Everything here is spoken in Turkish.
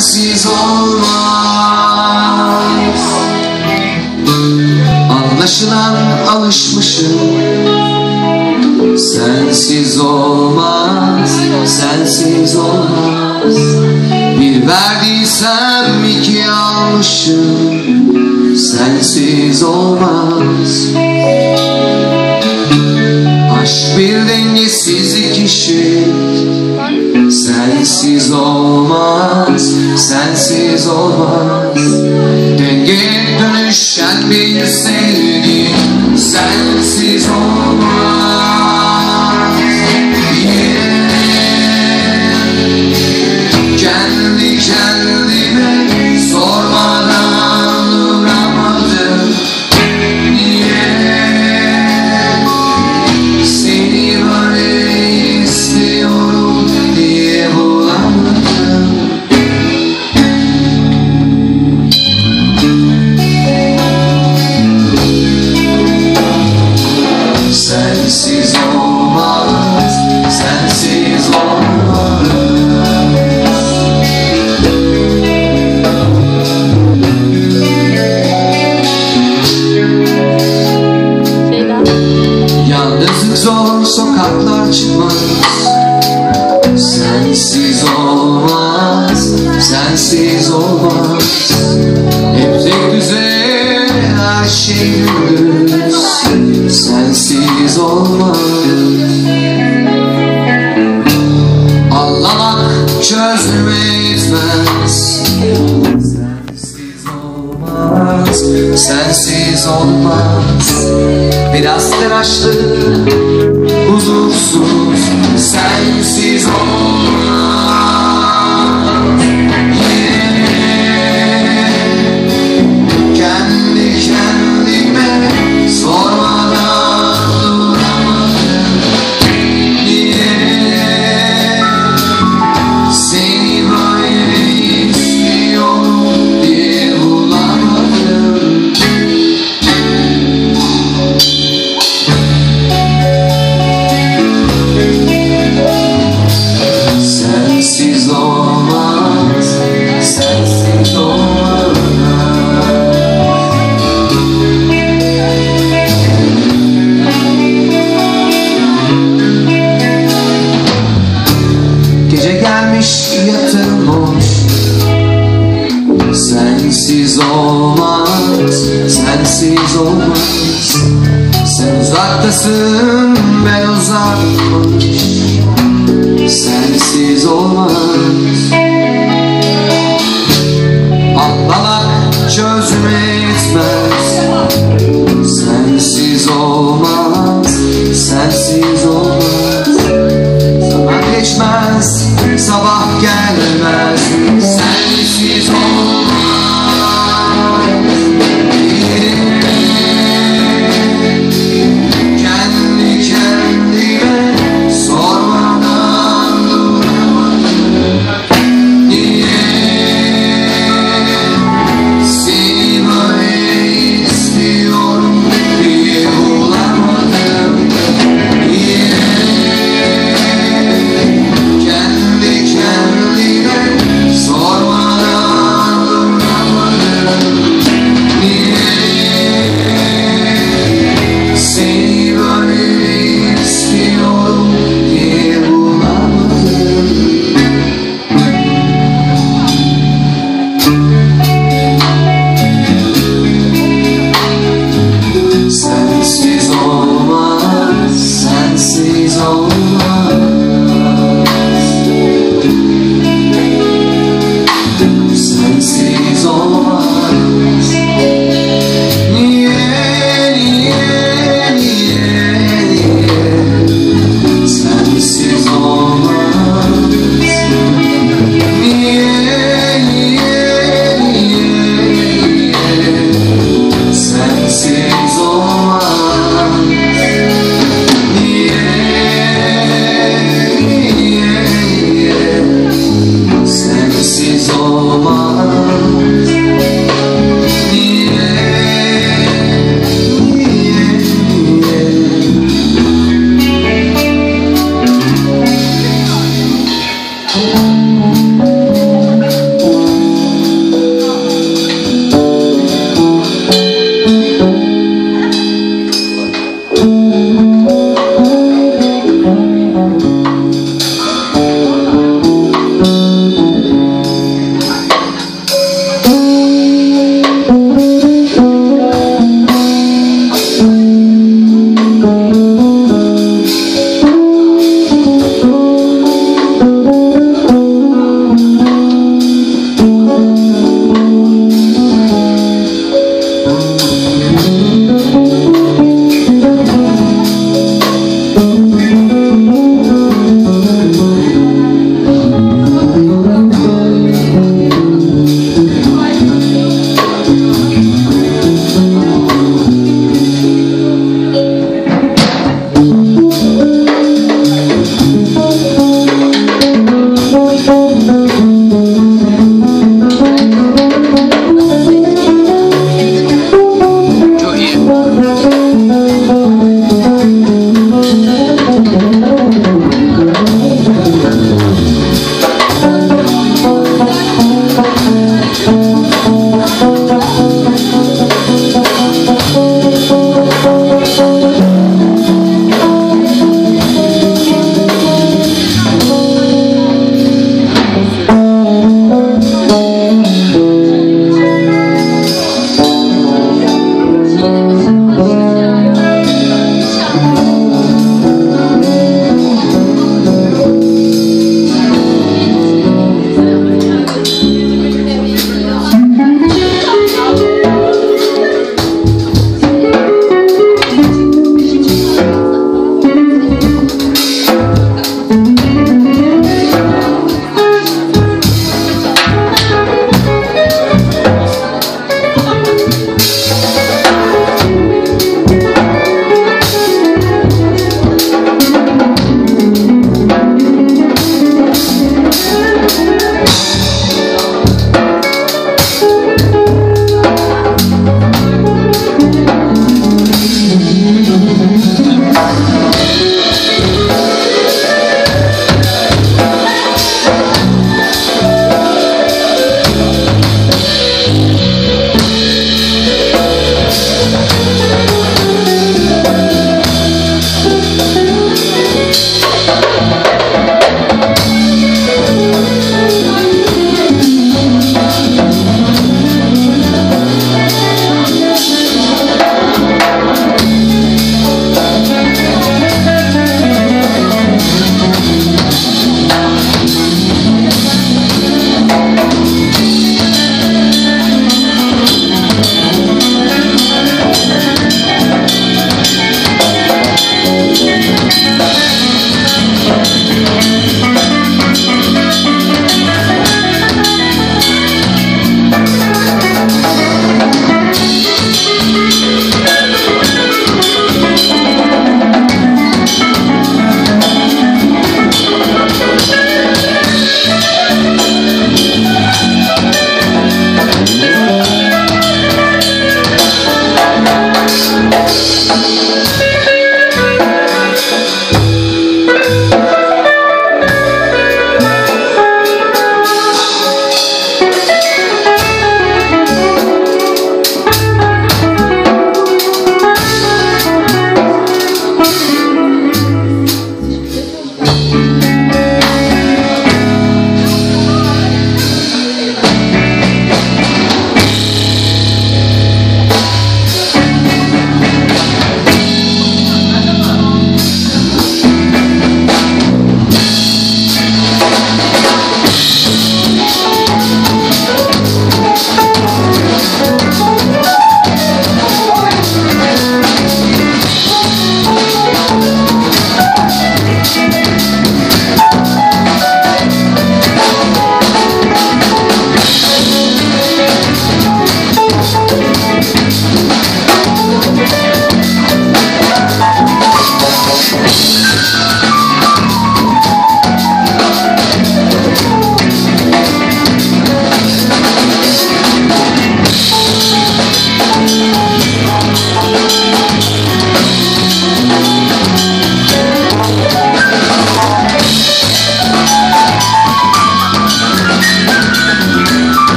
sensiz olmaz. Anlaşılan alışmışım, sensiz olmaz, sensiz olmaz. Bir verdiysem iki almışım, sensiz olmaz. Aşk bir dengesiz iki şey, sensiz olmaz, sensiz olmaz. Dengeye dönüşen bir sevgi, sensiz olmaz. Kendi kendime sormadan duramadım. Niye seni böyle istiyorum diye bulamadım. Sensiz olmaz, sensiz olmaz. Yalnızlık zor, sokaklar çıkmaz. Sensiz olmaz, sensiz olmaz. Hep tek düze, her şey gündüz. Sensiz olmaz. Anlamak çözüme yetmez. Sensiz olmaz, sensiz olmaz. Biraz telaşlı, huzursuz, sensiz olmaz. Kendi kendime sormadan duramadım. Niye seni böyle istiyorum diye bulamadım. Sensiz olmaz, sensiz olmaz. Gece gelmiş, yatağım boş. Sensiz olmaz, sensiz olmaz. Sen uzaktasın, ben uzakmış. Sensiz olmaz. Anlamak çözüme yetmez. Sensiz olmaz, sensiz olmaz. Zaman geçmez, sabah gelmez. Sensiz olmaz. Kendi kendime sormadan duramadım. Niye seni böyle istiyorum diye bulamadım. Niye kendi kendime sormadan duramadım. Niye seni böyle istiyorum diye bulamadım. Sensiz olmaz, sensiz olmaz. Sensiz olmaz. Niye, niye, niye, niye? Sensiz olmaz. Niye, niye, niye, niye? Sensiz olmaz. Niye, niye, niye? Sensiz olmaz. Niye, niye, niye?